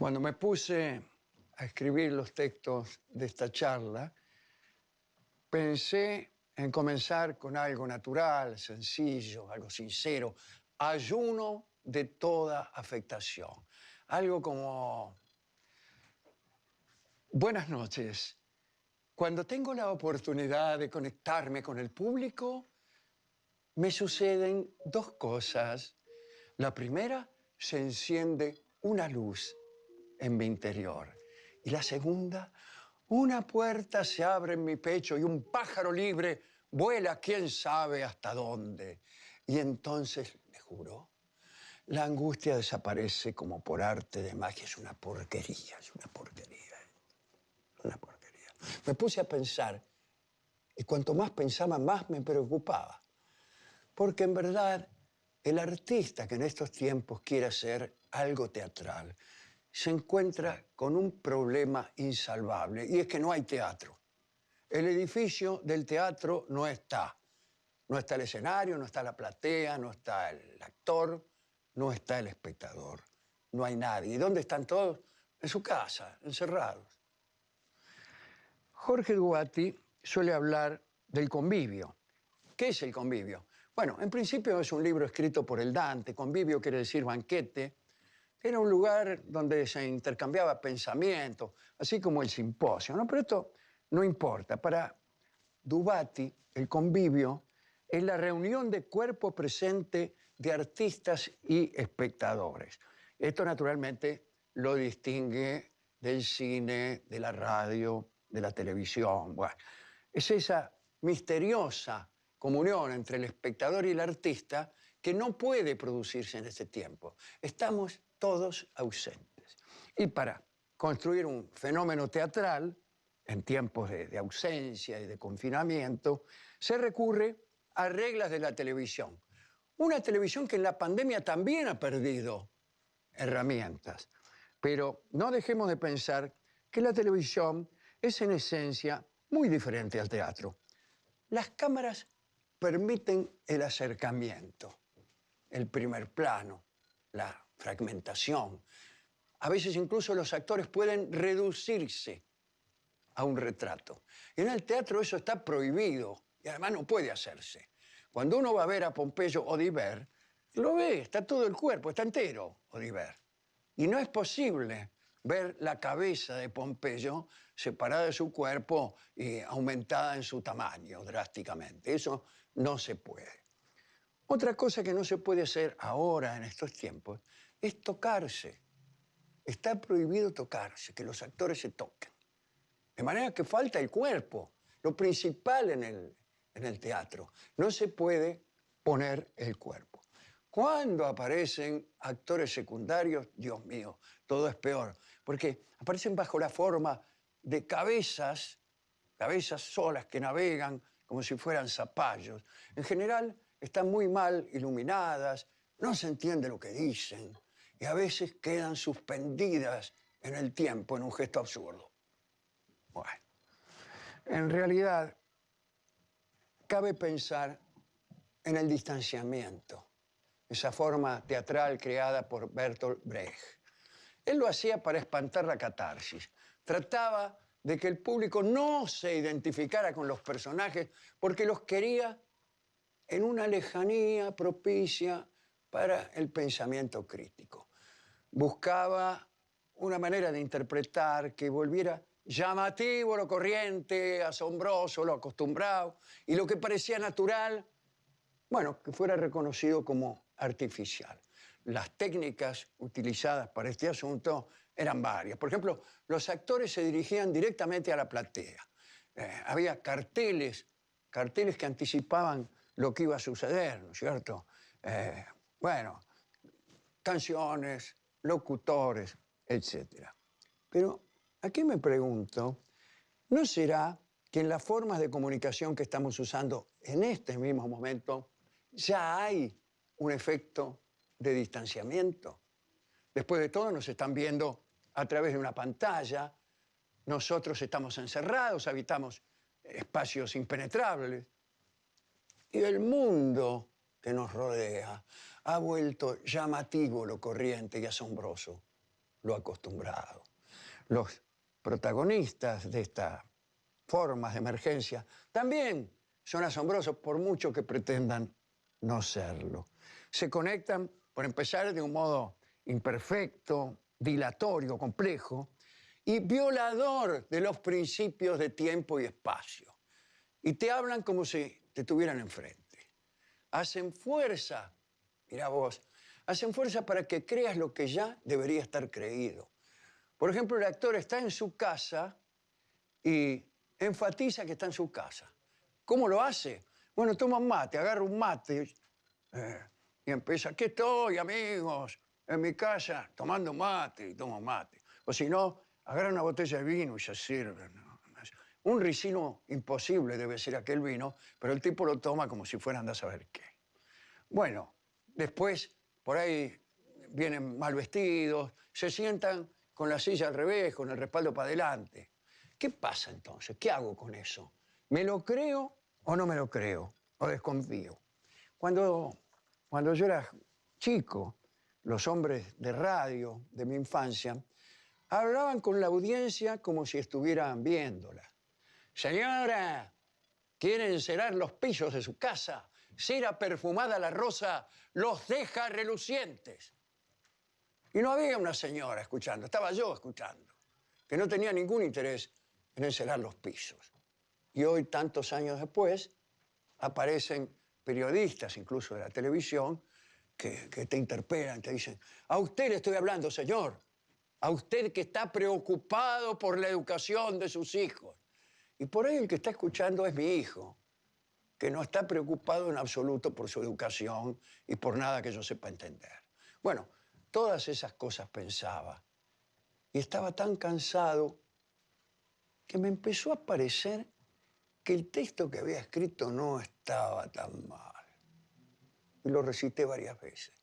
Cuando me puse a escribir los textos de esta charla, pensé en comenzar con algo natural, sencillo, algo sincero, ayuno de toda afectación. Algo como, buenas noches. Cuando tengo la oportunidad de conectarme con el público, me suceden dos cosas. La primera, se enciende una luz en mi interior. Y la segunda, una puerta se abre en mi pecho y un pájaro libre vuela quién sabe hasta dónde. Y entonces, le juro, la angustia desaparece como por arte de magia. Es una porquería, es una porquería, una porquería. Me puse a pensar y cuanto más pensaba, más me preocupaba. Porque en verdad, el artista que en estos tiempos quiere hacer algo teatral se encuentra con un problema insalvable, y es que no hay teatro. El edificio del teatro no está. No está el escenario, no está la platea, no está el actor, no está el espectador. No hay nadie. ¿Y dónde están todos? En su casa, encerrados. Jorge Duati suele hablar del convivio. ¿Qué es el convivio? Bueno, en principio es un libro escrito por el Dante. Convivio quiere decir banquete. Era un lugar donde se intercambiaba pensamientos, así como el simposio, ¿no? Pero esto no importa. Para Duati, el convivio es la reunión de cuerpo presente de artistas y espectadores. Esto, naturalmente, lo distingue del cine, de la radio, de la televisión. Bueno, es esa misteriosa comunión entre el espectador y el artista que no puede producirse en este tiempo. Estamos todos ausentes. Y para construir un fenómeno teatral, en tiempos de ausencia y de confinamiento, se recurre a reglas de la televisión. Una televisión que en la pandemia también ha perdido herramientas. Pero no dejemos de pensar que la televisión es en esencia muy diferente al teatro. Las cámaras permiten el acercamiento, el primer plano, la fragmentación. A veces incluso los actores pueden reducirse a un retrato. Y en el teatro eso está prohibido y además no puede hacerse. Cuando uno va a ver a Pompeyo Odiver, lo ve, está todo el cuerpo, está entero Odiver. Y no es posible ver la cabeza de Pompeyo separada de su cuerpo y aumentada en su tamaño drásticamente. Eso no se puede. Otra cosa que no se puede hacer ahora, en estos tiempos, es tocarse. Está prohibido tocarse, que los actores se toquen. De manera que falta el cuerpo, lo principal en el teatro. No se puede poner el cuerpo. Cuando aparecen actores secundarios, Dios mío, todo es peor, porque aparecen bajo la forma de cabezas solas que navegan como si fueran zapallos. En general están muy mal iluminadas, no se entiende lo que dicen y a veces quedan suspendidas en el tiempo en un gesto absurdo. Bueno, en realidad cabe pensar en el distanciamiento, esa forma teatral creada por Bertolt Brecht. Él lo hacía para espantar la catarsis. Trataba de que el público no se identificara con los personajes porque los quería en una lejanía propicia para el pensamiento crítico. Buscaba una manera de interpretar que volviera llamativo lo corriente, asombroso lo acostumbrado, y lo que parecía natural, bueno, que fuera reconocido como artificial. Las técnicas utilizadas para este asunto eran varias. Por ejemplo, los actores se dirigían directamente a la platea. Había carteles que anticipaban lo que iba a suceder, ¿no es cierto? Bueno, canciones, locutores, etc. Pero aquí me pregunto, ¿no será que en las formas de comunicación que estamos usando en este mismo momento ya hay un efecto de distanciamiento? Después de todo, nos están viendo a través de una pantalla, nosotros estamos encerrados, habitamos espacios impenetrables. Y el mundo que nos rodea ha vuelto llamativo lo corriente y asombroso. lo acostumbrado. Los protagonistas de estas formas de emergencia también son asombrosos por mucho que pretendan no serlo. Se conectan, por empezar, de un modo imperfecto, dilatorio, complejo y violador de los principios de tiempo y espacio. Y te hablan como si te tuvieran enfrente. Hacen fuerza, mira vos, hacen fuerza para que creas lo que ya debería estar creído. Por ejemplo, el actor está en su casa y enfatiza que está en su casa. ¿Cómo lo hace? Bueno, toma un mate, agarra un mate y empieza, aquí estoy, amigos, en mi casa, tomando mate y tomo mate. O si no, agarra una botella de vino y se sirve, ¿no? Un ricino imposible debe ser aquel vino, pero el tipo lo toma como si fuera anda a saber qué. Bueno, después por ahí vienen mal vestidos, se sientan con la silla al revés, con el respaldo para adelante. ¿Qué pasa entonces? ¿Qué hago con eso? ¿Me lo creo o no me lo creo? ¿O desconfío? Cuando yo era chico, los hombres de radio de mi infancia hablaban con la audiencia como si estuvieran viéndola. Señora, ¿quiere encerar los pisos de su casa? Cera perfumada la rosa los deja relucientes. Y no había una señora escuchando, estaba yo escuchando, que no tenía ningún interés en encerar los pisos. Y hoy, tantos años después, aparecen periodistas, incluso de la televisión, que te interpelan, te dicen, a usted le estoy hablando, señor, a usted que está preocupado por la educación de sus hijos. Y por ahí el que está escuchando es mi hijo, que no está preocupado en absoluto por su educación y por nada que yo sepa entender. Bueno, todas esas cosas pensaba. Y estaba tan cansado que me empezó a parecer que el texto que había escrito no estaba tan mal. Y lo recité varias veces.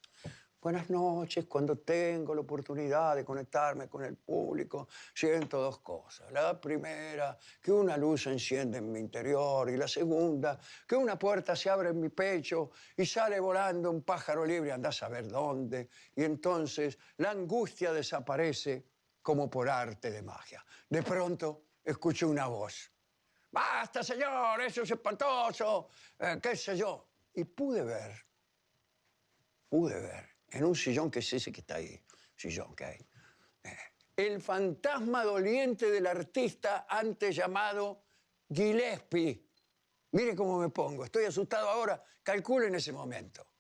Buenas noches, cuando tengo la oportunidad de conectarme con el público, siento dos cosas. La primera, que una luz se enciende en mi interior. Y la segunda, que una puerta se abre en mi pecho y sale volando un pájaro libre, andá a saber dónde. Y entonces la angustia desaparece como por arte de magia. De pronto escuché una voz. ¡Basta, señor! ¡Eso es espantoso! ¿Qué sé yo? Y pude ver, en un sillón que es ese que está ahí, sillón que hay, el fantasma doliente del artista antes llamado Gillespie. Mire cómo me pongo, estoy asustado ahora, calcule en ese momento.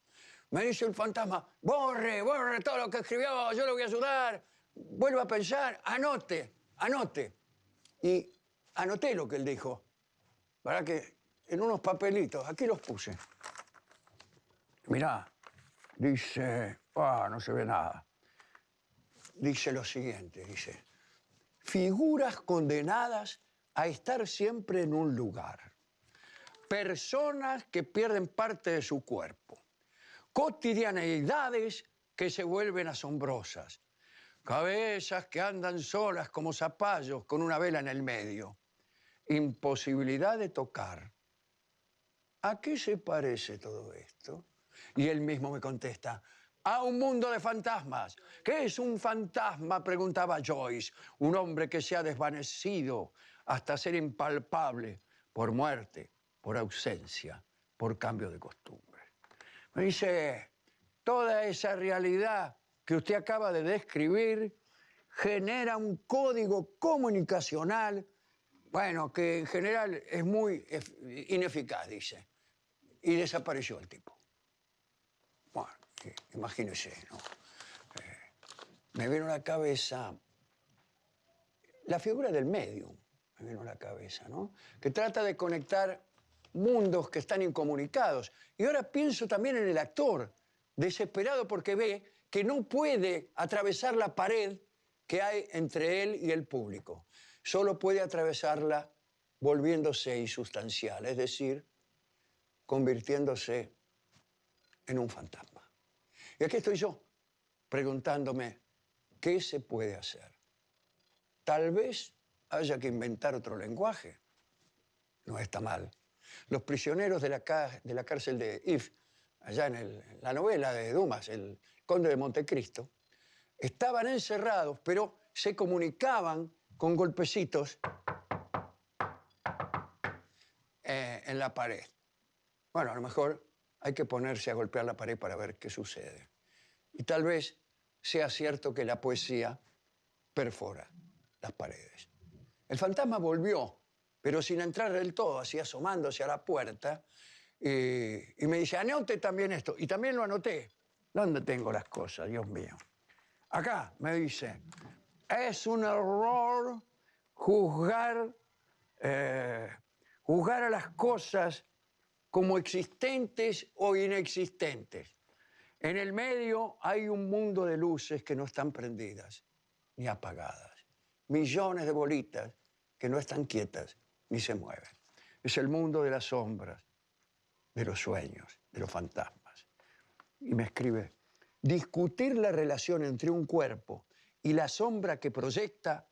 Me dice el fantasma, borre todo lo que escribió, yo lo voy a ayudar. Vuelva a pensar, anote. Y anoté lo que él dijo. ¿Verdad que en unos papelitos, aquí los puse. Mirá, dice, no se ve nada. Dice lo siguiente, dice, figuras condenadas a estar siempre en un lugar. Personas que pierden parte de su cuerpo. Cotidianeidades que se vuelven asombrosas. Cabezas que andan solas como zapallos con una vela en el medio. Imposibilidad de tocar. ¿A qué se parece todo esto? Y él mismo me contesta, a un mundo de fantasmas. ¿Qué es un fantasma?, preguntaba Joyce. Un hombre que se ha desvanecido hasta ser impalpable por muerte, por ausencia, por cambio de costumbre. Me dice, toda esa realidad que usted acaba de describir genera un código comunicacional, bueno, que en general es muy ineficaz, dice. Y desapareció el tipo. Bueno, imagínese, ¿no? Me vino a la cabeza la figura del médium, me vino a la cabeza, ¿no? Que trata de conectar mundos que están incomunicados. Y ahora pienso también en el actor, desesperado porque ve que no puede atravesar la pared que hay entre él y el público. Solo puede atravesarla volviéndose insustancial, es decir, convirtiéndose en un fantasma. Y aquí estoy yo, preguntándome, ¿qué se puede hacer? Tal vez haya que inventar otro lenguaje. No está mal. Los prisioneros de la cárcel de If, allá en la novela de Dumas, El Conde de Montecristo, Estaban encerrados, pero se comunicaban con golpecitos en la pared. Bueno, a lo mejor hay que ponerse a golpear la pared para ver qué sucede. Y tal vez sea cierto que la poesía perfora las paredes. El fantasma volvió, pero sin entrar del todo, así asomándose a la puerta, y me dice, anote también esto. Y también lo anoté. ¿Dónde tengo las cosas, Dios mío? Acá, me dice, es un error juzgar a las cosas como existentes o inexistentes. En el medio hay un mundo de luces que no están prendidas ni apagadas. Millones de bolitas que no están quietas ni se mueven. Es el mundo de las sombras, de los sueños, de los fantasmas. Y me escribe, discutir la relación entre un cuerpo y la sombra que proyecta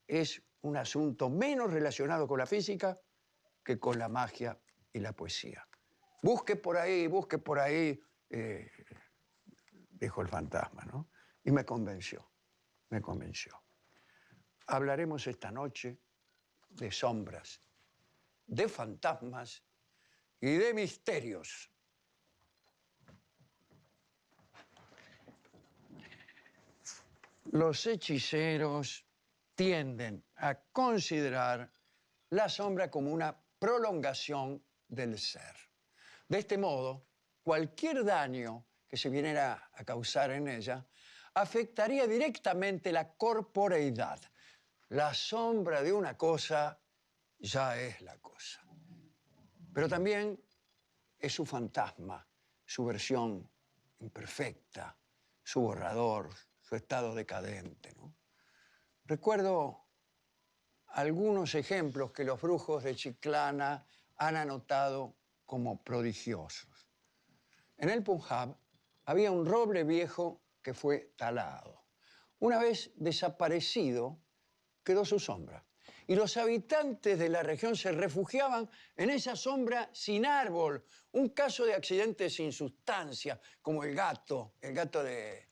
es un asunto menos relacionado con la física que con la magia y la poesía. Busque por ahí, dijo el fantasma, ¿no? Y me convenció, me convenció. Hablaremos esta noche de sombras, de fantasmas y de misterios. Los hechiceros tienden a considerar la sombra como una prolongación del ser. De este modo, cualquier daño que se viniera a causar en ella afectaría directamente la corporeidad. La sombra de una cosa ya es la cosa. Pero también es su fantasma, su versión imperfecta, su borrador, su estado decadente, ¿no? Recuerdo algunos ejemplos que los brujos de Chiclana han anotado como prodigiosos. En el Punjab había un roble viejo que fue talado. Una vez desaparecido, quedó su sombra. Y los habitantes de la región se refugiaban en esa sombra sin árbol. Un caso de accidente sin sustancia, como el gato de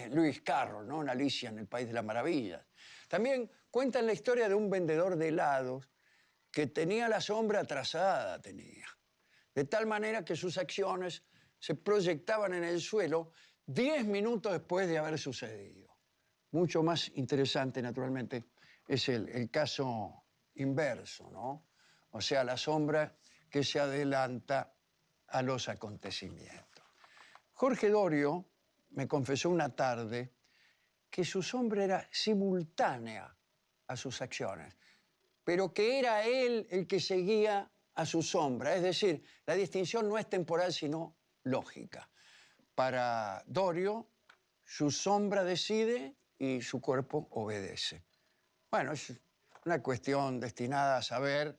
Lewis Carroll, ¿no? En Alicia en el País de las Maravillas. También cuentan la historia de un vendedor de helados que tenía la sombra atrasada, de tal manera que sus acciones se proyectaban en el suelo 10 minutos después de haber sucedido. Mucho más interesante, naturalmente, es el caso inverso, ¿no? O sea, la sombra que se adelanta a los acontecimientos. Jorge Dorio me confesó una tarde que su sombra era simultánea a sus acciones, pero que era él el que seguía a su sombra. Es decir, la distinción no es temporal, sino lógica. Para Dorio, su sombra decide y su cuerpo obedece. Bueno, es una cuestión destinada a saber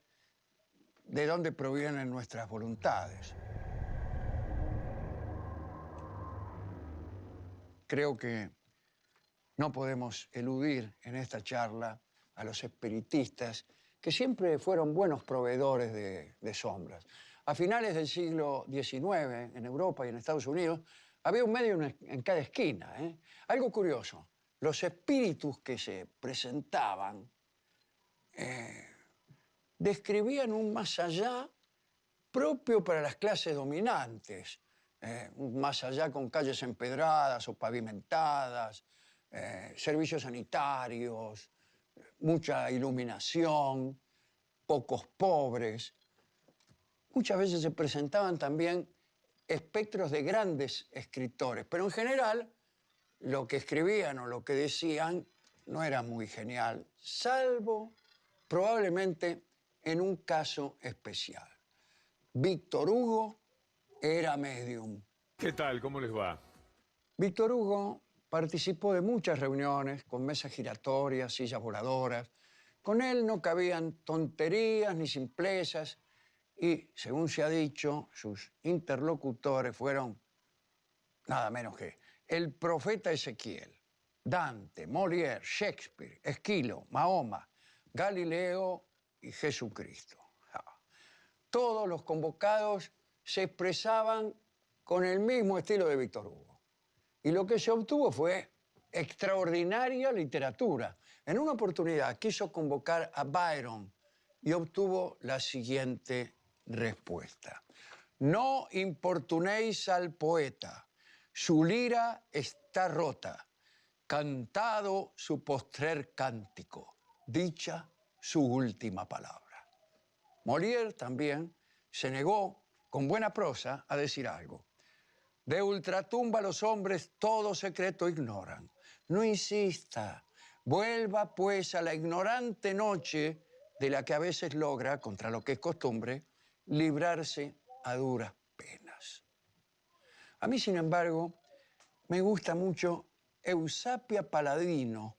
de dónde provienen nuestras voluntades. Creo que no podemos eludir en esta charla a los espiritistas, que siempre fueron buenos proveedores de sombras. A finales del siglo XIX, en Europa y en Estados Unidos, había un medio en cada esquina, ¿eh? Algo curioso, los espíritus que se presentaban describían un más allá propio para las clases dominantes, un más allá con calles empedradas o pavimentadas, servicios sanitarios, mucha iluminación, pocos pobres. Muchas veces se presentaban también espectros de grandes escritores, pero en general lo que escribían o lo que decían no era muy genial, salvo probablemente en un caso especial. Víctor Hugo era medium. ¿Qué tal? ¿Cómo les va? Víctor Hugo participó de muchas reuniones con mesas giratorias, sillas voladoras. Con él no cabían tonterías ni simplezas y, según se ha dicho, sus interlocutores fueron nada menos que el profeta Ezequiel, Dante, Molière, Shakespeare, Esquilo, Mahoma, Galileo y Jesucristo. Todos los convocados se expresaban con el mismo estilo de Víctor Hugo. Y lo que se obtuvo fue extraordinaria literatura. En una oportunidad quiso convocar a Byron y obtuvo la siguiente respuesta. No importunéis al poeta, su lira está rota, cantado su postrer cántico, dicha su última palabra. Molière también se negó, con buena prosa, a decir algo. De ultratumba los hombres todo secreto ignoran. No insista, vuelva pues a la ignorante noche de la que a veces logra, contra lo que es costumbre, librarse a duras penas. A mí, sin embargo, me gusta mucho Eusapia Paladino.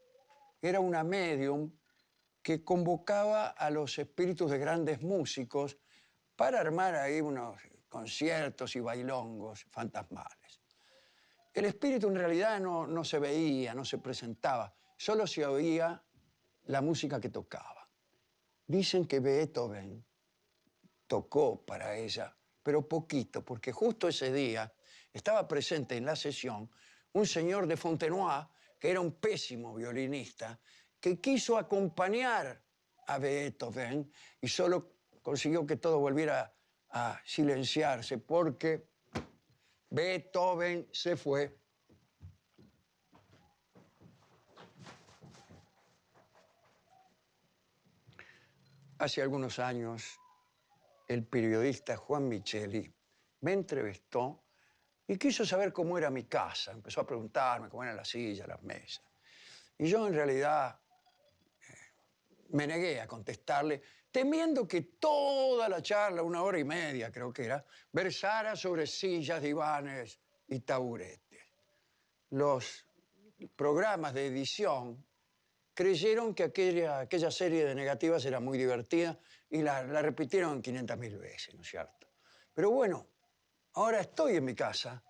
Era una medium que convocaba a los espíritus de grandes músicos para armar ahí unos conciertos y bailongos fantasmales. El espíritu en realidad no se veía, no se presentaba, solo se oía la música que tocaba. Dicen que Beethoven tocó para ella, pero poquito, porque justo ese día estaba presente en la sesión un señor de Fontenoy, que era un pésimo violinista, que quiso acompañar a Beethoven y solo consiguió que todo volviera a silenciarse porque Beethoven se fue. Hace algunos años, el periodista Juan Micheli me entrevistó y quiso saber cómo era mi casa. Empezó a preguntarme cómo eran las sillas, las mesas. Y yo en realidad me negué a contestarle, temiendo que toda la charla, 1 hora y media creo que era, versara sobre sillas, divanes y taburetes. Los programas de edición creyeron que aquella serie de negativas era muy divertida y la repitieron 500.000 veces, ¿no es cierto? Pero bueno, ahora estoy en mi casa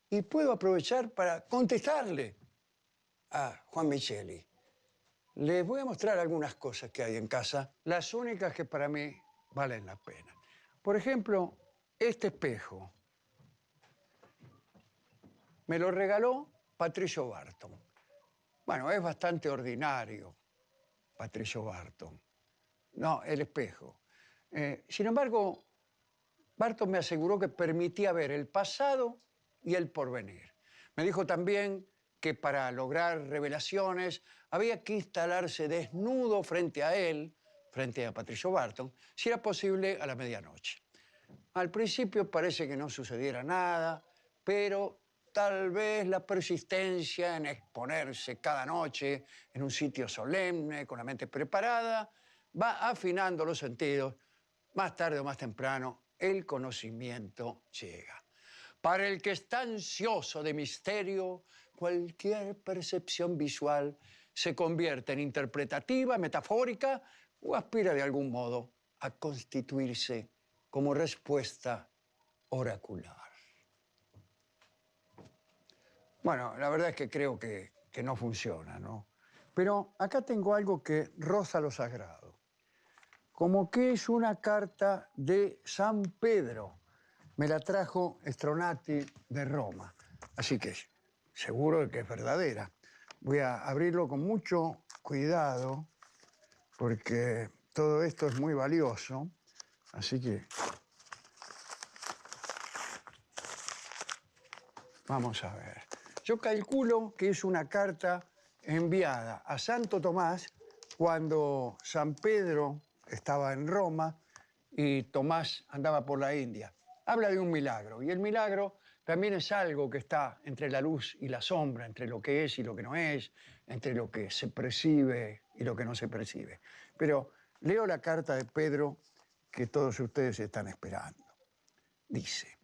y puedo aprovechar para contestarle a Juan Micheli. Les voy a mostrar algunas cosas que hay en casa, las únicas que para mí valen la pena. Por ejemplo, este espejo. Me lo regaló Patricio Barton. Bueno, es bastante ordinario, Patricio Barton. No, el espejo. Sin embargo, Barton me aseguró que permitía ver el pasado y el porvenir. Me dijo también que para lograr revelaciones había que instalarse desnudo frente a él, frente a Patricio Barton, si era posible a la medianoche. Al principio parece que no sucediera nada, pero tal vez la persistencia en exponerse cada noche en un sitio solemne, con la mente preparada, va afinando los sentidos. Más tarde o más temprano, el conocimiento llega. Para el que está ansioso de misterio, cualquier percepción visual se convierte en interpretativa, metafórica o aspira de algún modo a constituirse como respuesta oracular. Bueno, la verdad es que creo que no funciona, ¿no? Pero acá tengo algo que roza lo sagrado. Como que es una carta de San Pedro. Me la trajo Stronati de Roma. Así que seguro de que es verdadera. Voy a abrirlo con mucho cuidado porque todo esto es muy valioso. Así que vamos a ver. Yo calculo que es una carta enviada a Santo Tomás cuando San Pedro estaba en Roma y Tomás andaba por la India. Habla de un milagro, y el milagro también es algo que está entre la luz y la sombra, entre lo que es y lo que no es, entre lo que se percibe y lo que no se percibe. Pero leo la carta de Pedro que todos ustedes están esperando. Dice: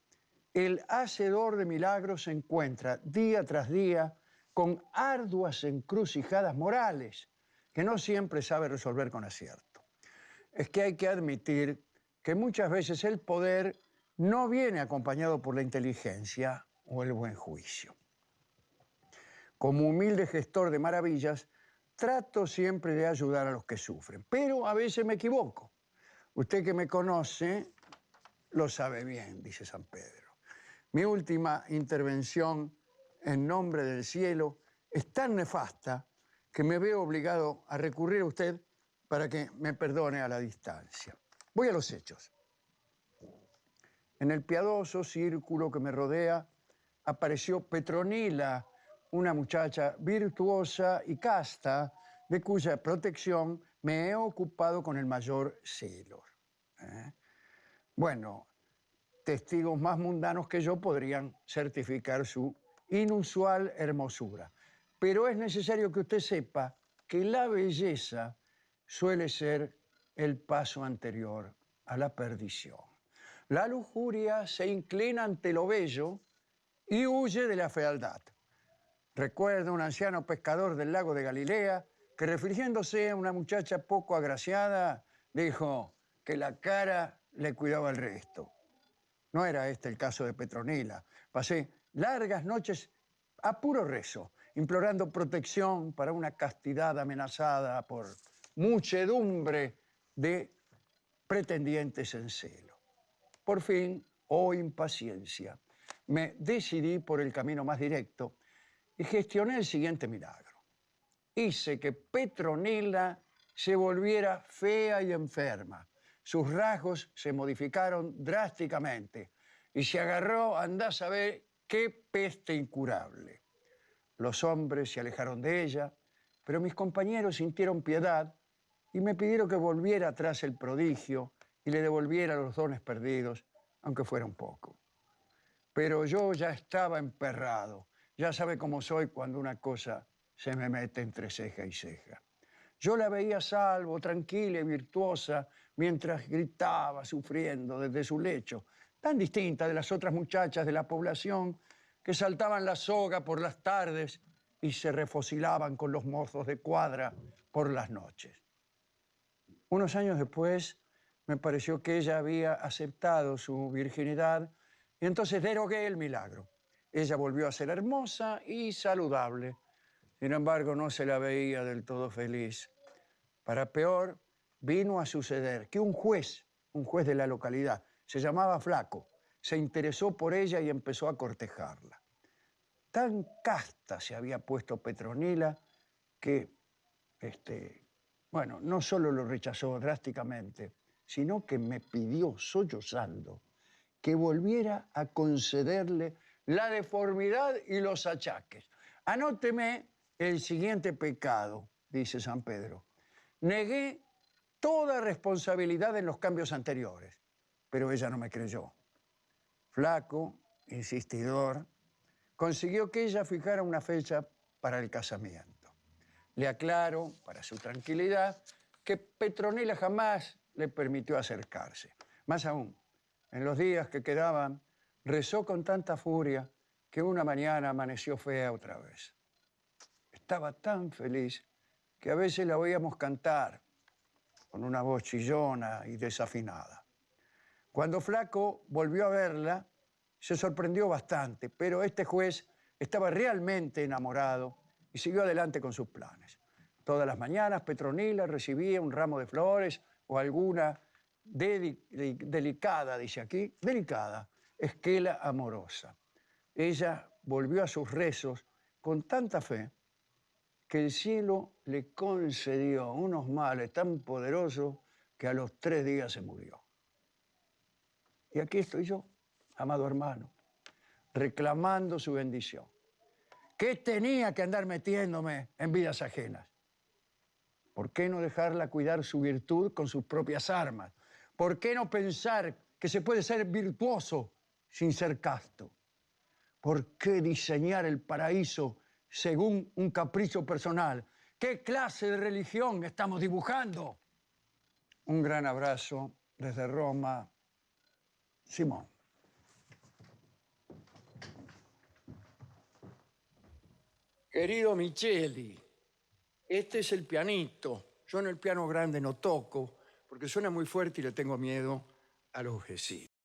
el hacedor de milagros se encuentra día tras día con arduas encrucijadas morales que no siempre sabe resolver con acierto. Es que hay que admitir que muchas veces el poder no viene acompañado por la inteligencia o el buen juicio. Como humilde gestor de maravillas, trato siempre de ayudar a los que sufren, pero a veces me equivoco. Usted que me conoce lo sabe bien, dice San Pedro. Mi última intervención en nombre del cielo es tan nefasta que me veo obligado a recurrir a usted para que me perdone a la distancia. Voy a los hechos. En el piadoso círculo que me rodea apareció Petronila, una muchacha virtuosa y casta, de cuya protección me he ocupado con el mayor celo. Bueno, testigos más mundanos que yo podrían certificar su inusual hermosura. Pero es necesario que usted sepa que la belleza suele ser el paso anterior a la perdición. La lujuria se inclina ante lo bello y huye de la fealdad. Recuerdo un anciano pescador del lago de Galilea que, refiriéndose a una muchacha poco agraciada, dijo que la cara le cuidaba el resto. No era este el caso de Petronila. Pasé largas noches a puro rezo, implorando protección para una castidad amenazada por muchedumbre de pretendientes en celo. Por fin, oh impaciencia, me decidí por el camino más directo y gestioné el siguiente milagro. Hice que Petronila se volviera fea y enferma. Sus rasgos se modificaron drásticamente y se agarró, andá a saber qué peste incurable. Los hombres se alejaron de ella, pero mis compañeros sintieron piedad y me pidieron que volviera tras el prodigio y le devolviera los dones perdidos, aunque fuera un poco. Pero yo ya estaba emperrado. Ya sabe cómo soy cuando una cosa se me mete entre ceja y ceja. Yo la veía a salvo, tranquila y virtuosa, mientras gritaba, sufriendo desde su lecho, tan distinta de las otras muchachas de la población que saltaban la soga por las tardes y se refocilaban con los mozos de cuadra por las noches. Unos años después, me pareció que ella había aceptado su virginidad y entonces derogué el milagro. Ella volvió a ser hermosa y saludable. Sin embargo, no se la veía del todo feliz. Para peor, vino a suceder que un juez de la localidad, se llamaba Flaco, se interesó por ella y empezó a cortejarla. Tan casta se había puesto Petronila que, bueno, no solo lo rechazó drásticamente, sino que me pidió, sollozando, que volviera a concederle la deformidad y los achaques. Anóteme el siguiente pecado, dice San Pedro. Negué toda responsabilidad en los cambios anteriores, pero ella no me creyó. Flaco, insistidor, consiguió que ella fijara una fecha para el casamiento. Le aclaro, para su tranquilidad, que Petronila jamás le permitió acercarse. Más aún, en los días que quedaban, rezó con tanta furia que una mañana amaneció fea otra vez. Estaba tan feliz que a veces la oíamos cantar con una voz chillona y desafinada. Cuando Flaco volvió a verla, se sorprendió bastante, pero este juez estaba realmente enamorado y siguió adelante con sus planes. Todas las mañanas Petronila recibía un ramo de flores o alguna delicada, dice aquí, delicada, esquela amorosa. Ella volvió a sus rezos con tanta fe que el cielo le concedió unos males tan poderosos que a los 3 días se murió. Y aquí estoy yo, amado hermano, reclamando su bendición. ¿Qué tenía que andar metiéndome en vidas ajenas? ¿Por qué no dejarla cuidar su virtud con sus propias armas? ¿Por qué no pensar que se puede ser virtuoso sin ser casto? ¿Por qué diseñar el paraíso según un capricho personal? ¿Qué clase de religión estamos dibujando? Un gran abrazo desde Roma, Simón. Querido Micheli, este es el pianito. Yo en el piano grande no toco porque suena muy fuerte y le tengo miedo a los vecinos.